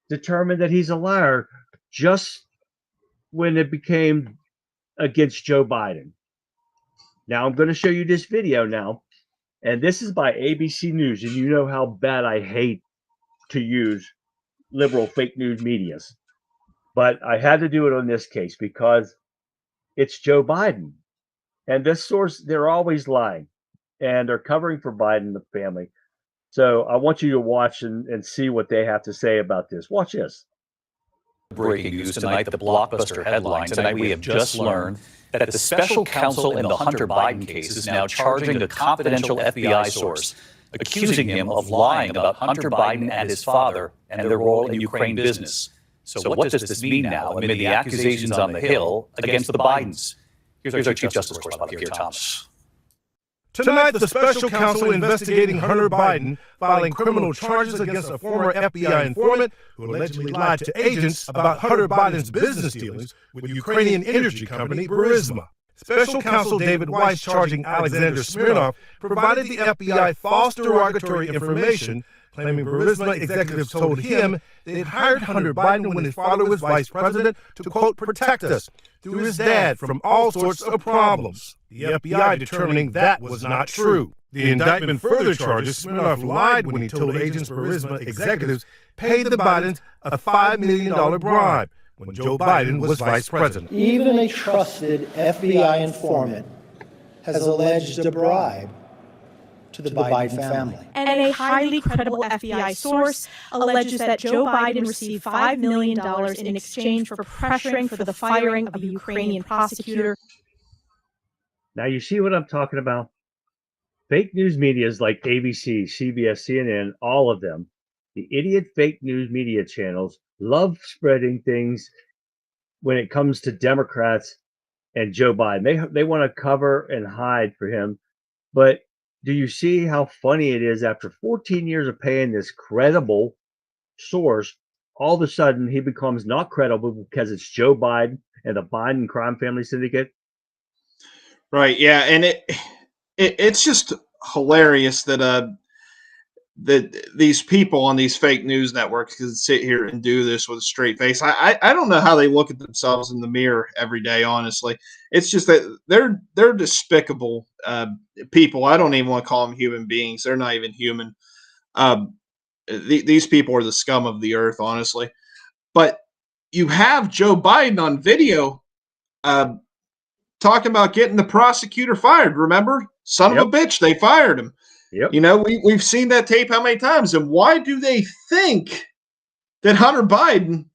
determine that he's a liar just when it became against Joe Biden. Now I'm going to show you this video now, and this is by ABC News, and you know how bad I hate to use liberal fake news medias, but I had to do it on this case because it's Joe Biden, and this source, they're always lying, and they're covering for Biden and the family. So I want you to watch and see what they have to say about this. Watch this. Breaking news tonight, the blockbuster headline tonight, we have just learned that the special counsel in the Hunter Biden case is now charging a confidential FBI source, accusing him of lying about Hunter Biden and his father and their role in Ukraine business. So what does this mean now amid the accusations on the Hill against the Bidens? Here's our Chief Justice correspondent, Pierre Thomas. Tonight, the special counsel investigating Hunter Biden filing criminal charges against a former FBI informant who allegedly lied to agents about Hunter Biden's business dealings with Ukrainian energy company Burisma. Special counsel David Weiss charging Alexander Smirnov provided the FBI false derogatory information, claiming Burisma executives told him they'd hired Hunter Biden when his father was vice president to, quote, protect us through his dad from all sorts of problems. The FBI determining that was not true. The indictment further charges Smirnov lied when he told agents Burisma executives paid the Bidens a $5 million bribe when Joe Biden was vice president. Even a trusted FBI informant has alleged a bribe to the Biden family. And a highly credible FBI source alleges that Joe Biden received $5 million in exchange for pressuring for the firing of a Ukrainian prosecutor. Now you see what I'm talking about? Fake news medias like ABC, CBS, CNN, all of them, the idiot fake news media channels love spreading things when it comes to Democrats and Joe Biden. They want to cover and hide for him. But do you see how funny it is after 14 years of paying this credible source, all of a sudden he becomes not credible because it's Joe Biden and the Biden crime family syndicate? Right. Yeah. And it's just hilarious that these people on these fake news networks can sit here and do this with a straight face. I don't know how they look at themselves in the mirror every day, honestly. It's just that they're despicable people. I don't even want to call them human beings. They're not even human. These people are the scum of the earth, honestly. But you have Joe Biden on video talking about getting the prosecutor fired. Remember? Son of a bitch, they fired him. Yep. You know, we've seen that tape how many times? And why do they think that Hunter Biden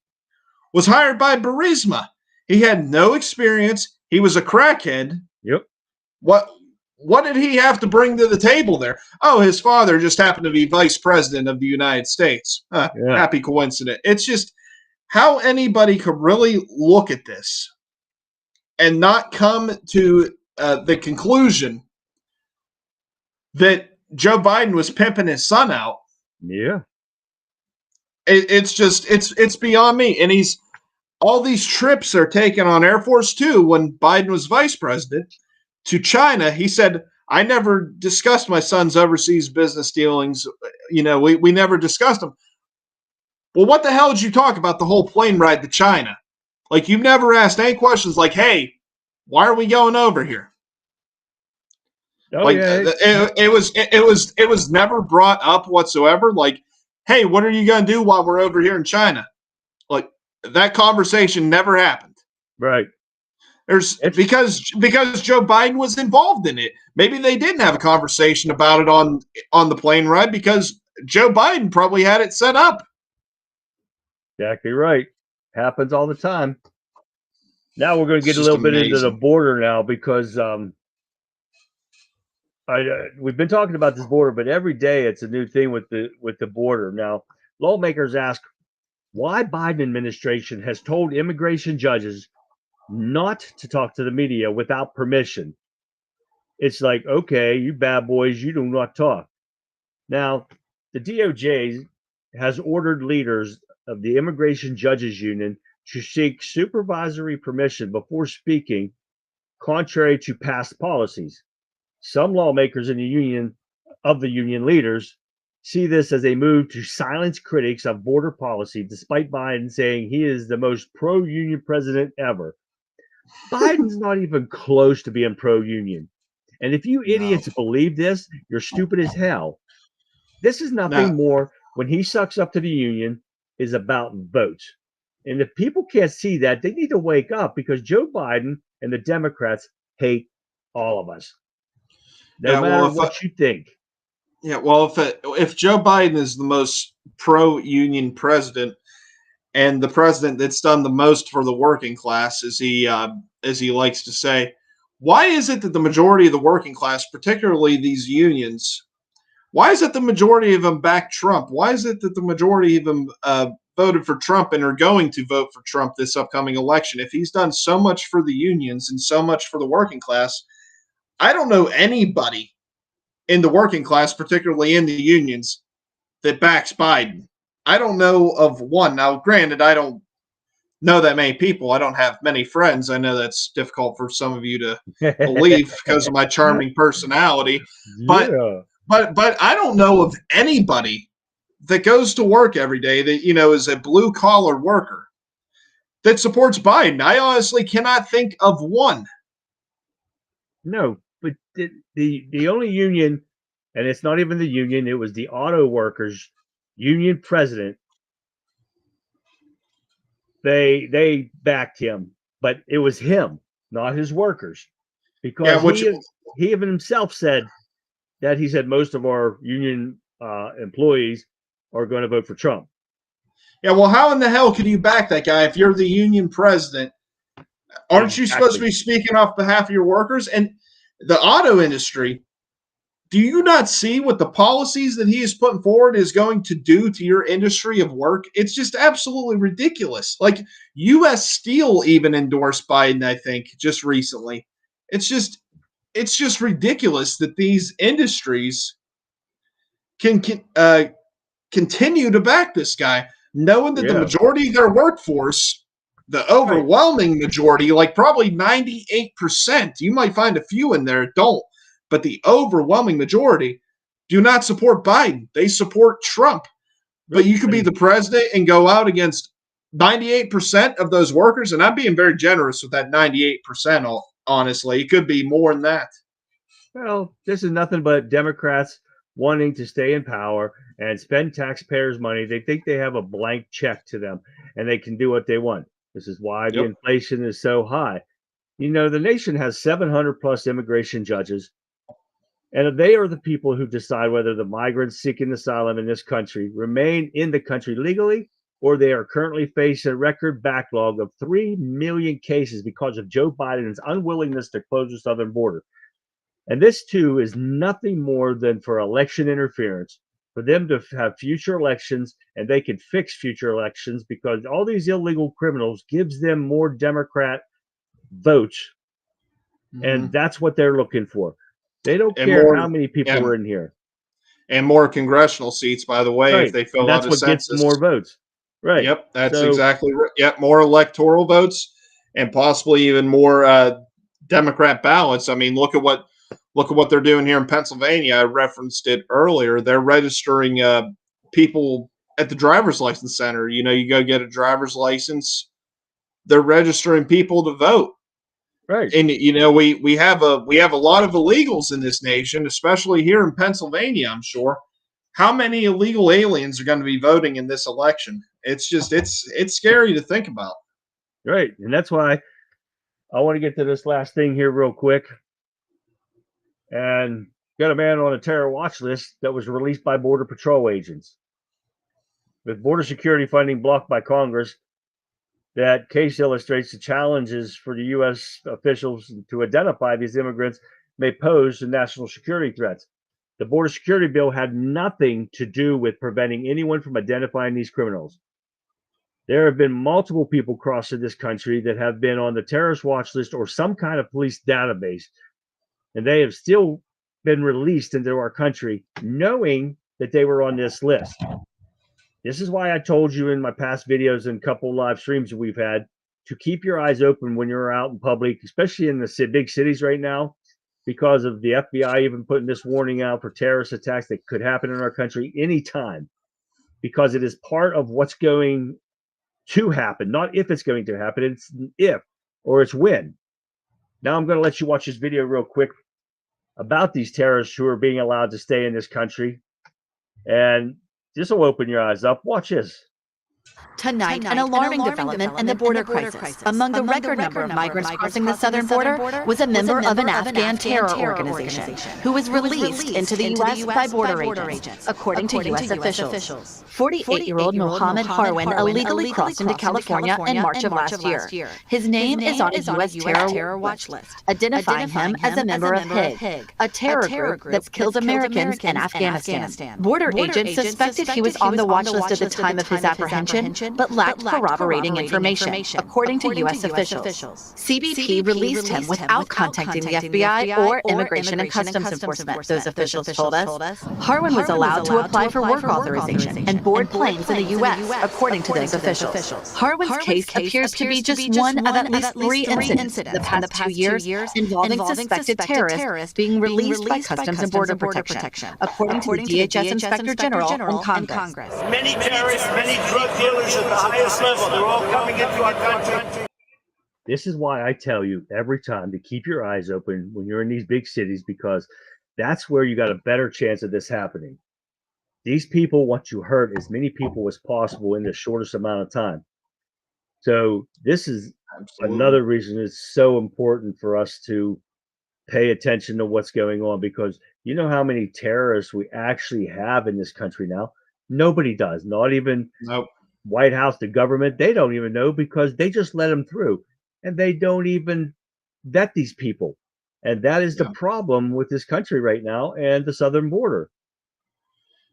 was hired by Burisma? He had no experience. He was a crackhead. Yep. What did he have to bring to the table there? Oh, his father just happened to be vice president of the United States. Happy coincidence. It's just, how anybody could really look at this and not come to the conclusion that Joe Biden was pimping his son out. Yeah. It's beyond me. And all these trips are taken on Air Force Two when Biden was vice president to China. He said, I never discussed my son's overseas business dealings. We never discussed them. Well, what the hell did you talk about the whole plane ride to China? Like, you've never asked any questions like, hey, why are we going over here? Oh, yeah. It was never brought up whatsoever. Like, hey, what are you going to do while we're over here in China? Like, that conversation never happened. Right. Because Joe Biden was involved in it. Maybe they didn't have a conversation about it on the plane ride because Joe Biden probably had it set up. Exactly right. Happens all the time. Now we're going to get a It's little just bit into the amazing. border now because we've been talking about this border, but every day it's a new thing with the border. Now, lawmakers ask why Biden administration has told immigration judges not to talk to the media without permission. It's like, okay, you bad boys, you do not talk. Now, the DOJ has ordered leaders of the Immigration Judges Union to seek supervisory permission before speaking, contrary to past policies. Some lawmakers in the union leaders see this as a move to silence critics of border policy, despite Biden saying he is the most pro-union president ever. Biden's not even close to being pro-union. And if you idiots believe this, you're stupid as hell. This is nothing more when he sucks up to the union is about votes. And if people can't see that, they need to wake up because Joe Biden and the Democrats hate all of us. No matter what you think. Yeah, well, if Joe Biden is the most pro-union president and the president that's done the most for the working class, as he likes to say, why is it that the majority of the working class, particularly these unions, why is it the majority of them back Trump? Why is it that the majority of them voted for Trump and are going to vote for Trump this upcoming election? If he's done so much for the unions and so much for the working class, I don't know anybody in the working class, particularly in the unions, that backs Biden. I don't know of one. Now, granted, I don't know that many people. I don't have many friends. I know that's difficult for some of you to believe because of my charming personality. But I don't know of anybody that goes to work every day that, is a blue collar worker that supports Biden. I honestly cannot think of one. No, but the only union, and it's not even the union, it was the auto workers union president. They backed him, but it was him, not his workers, because he even himself said that he said most of our union employees are going to vote for Trump. Yeah, well, how in the hell can you back that guy if you're the union president? Aren't you supposed to be speaking off behalf of your workers? And the auto industry, do you not see what the policies that he is putting forward is going to do to your industry of work? It's just absolutely ridiculous. Like U.S. Steel even endorsed Biden, I think, just recently. It's just ridiculous that these industries can continue to back this guy, knowing that the majority of their workforce, the overwhelming majority, like probably 98%, you might find a few in there that don't, but the overwhelming majority do not support Biden. They support Trump. But you could be the president and go out against 98% of those workers, and I'm being very generous with that 98%, honestly. It could be more than that. Well, this is nothing but Democrats wanting to stay in power and spend taxpayers' money. They think they have a blank check to them, and they can do what they want. This is why the inflation is so high. The nation has 700 plus immigration judges, and they are the people who decide whether the migrants seeking asylum in this country remain in the country legally, or they are currently facing a record backlog of 3 million cases because of Joe Biden's unwillingness to close the southern border. And this, too, is nothing more than for election interference. for them to have future elections, and they can fix future elections because all these illegal criminals gives them more Democrat votes, and that's what they're looking for. They don't And care more- how many people yeah. are in here. And more congressional seats, by the way, Right. if they And fill that's out a what gets census. more votes. Right. Yep, that's So- exactly right. Yep, more electoral votes and possibly even more Democrat ballots. I mean, look at what they're doing here in Pennsylvania. I referenced it earlier. They're registering people at the driver's license center. You know, you go get a driver's license. They're registering people to vote. Right. And you know, we have a lot of illegals in this nation, especially here in Pennsylvania, I'm sure. How many illegal aliens are going to be voting in this election? It's just it's scary to think about. Right. And that's why I want to get to this last thing here real quick. And got a man on a terror watch list that was released by Border Patrol agents. With border security funding blocked by Congress, that case illustrates the challenges for the U.S. officials to identify these immigrants may pose to national security threats. The border security bill had nothing to do with preventing anyone from identifying these criminals. There have been multiple people crossing this country that have been on the terrorist watch list or some kind of police database, and they have still been released into our country knowing that they were on this list. This is why I told you in my past videos and a couple live streams that we've had to keep your eyes open when you're out in public, especially in the big cities right now, because of the FBI even putting this warning out for terrorist attacks that could happen in our country anytime, because it is part of what's going to happen, not if it's going to happen. It's if, or it's when. Now I'm going to let you watch this video real quick about these terrorists who are being allowed to stay in this country. And this will open your eyes up. Watch this. Tonight, an alarming development in the border crisis. Among the record number of migrants crossing the southern border was a member of an Afghan terror organization who was released into the U.S. by border agents, according to U.S. officials. 48-year-old Mohammed Harwin illegally crossed into California in March of last year. His name is on a U.S. terror watch list, identifying him as a member of HIG, a terror group that's killed Americans in Afghanistan. Border agents suspected he was on the watch list at the time of his apprehension, but lacked corroborating information, according to U.S. officials. CBP released him without contacting the FBI or Immigration and Customs Enforcement, those officials told us. Harwin was allowed to apply for work authorization and board planes in the U.S., according to those officials. Harwin's case appears to be just one of at least 3 incidents in the past 2 years involving suspected terrorists being released by Customs and Border Protection, according to the DHS Inspector General in Congress. Many terrorists, many drug dealers at the highest level, they're all coming into our country. This is why I tell you every time to keep your eyes open when you're in these big cities, because that's where you got a better chance of this happening. These people want to hurt as many people as possible in the shortest amount of time. So this is another reason it's so important for us to pay attention to what's going on, because you know how many terrorists we actually have in this country now? Nobody does, not even White House, the government. They don't even know, because they just let them through, and they don't even vet these people. And that is the problem with this country right now and the southern border.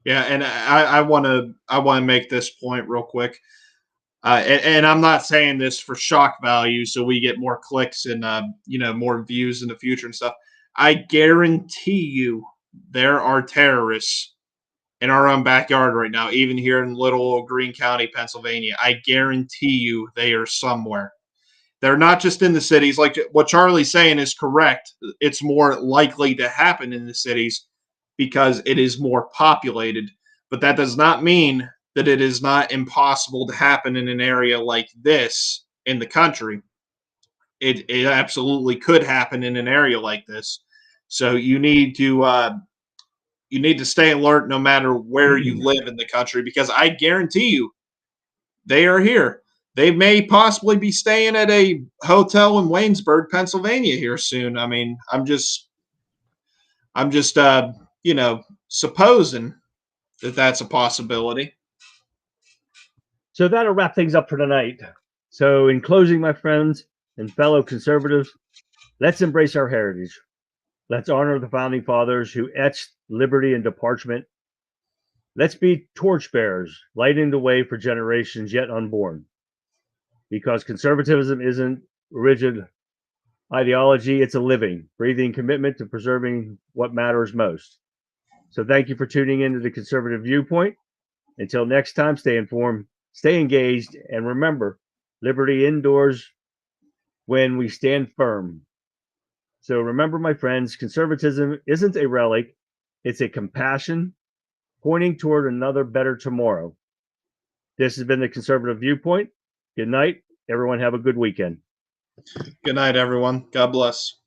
Yeah, and I want to make this point real quick, and I'm not saying this for shock value, so we get more clicks and more views in the future and stuff. I guarantee you, there are terrorists in our own backyard right now, even here in little old Greene County, Pennsylvania. I guarantee you, they are somewhere. They're not just in the cities. Like what Charlie's saying is correct. It's more likely to happen in the cities because it is more populated. But that does not mean that it is not impossible to happen in an area like this in the country. It absolutely could happen in an area like this. So you need to stay alert no matter where you live in the country, because I guarantee you they are here. They may possibly be staying at a hotel in Waynesburg, Pennsylvania here soon. I mean, I'm just supposing that that's a possibility. So that'll wrap things up for tonight. So in closing, my friends and fellow conservatives, let's embrace our heritage. Let's honor the founding fathers who etched liberty into parchment. Let's be torchbearers, lighting the way for generations yet unborn. Because conservatism isn't rigid ideology, it's a living, breathing commitment to preserving what matters most. So thank you for tuning into the Conservative Viewpoint. Until next time, stay informed, stay engaged, and remember, liberty indoors when we stand firm. So remember, my friends, conservatism isn't a relic, it's a compassion pointing toward another better tomorrow. This has been the Conservative Viewpoint. Good night. Everyone have a good weekend. Good night, everyone. God bless.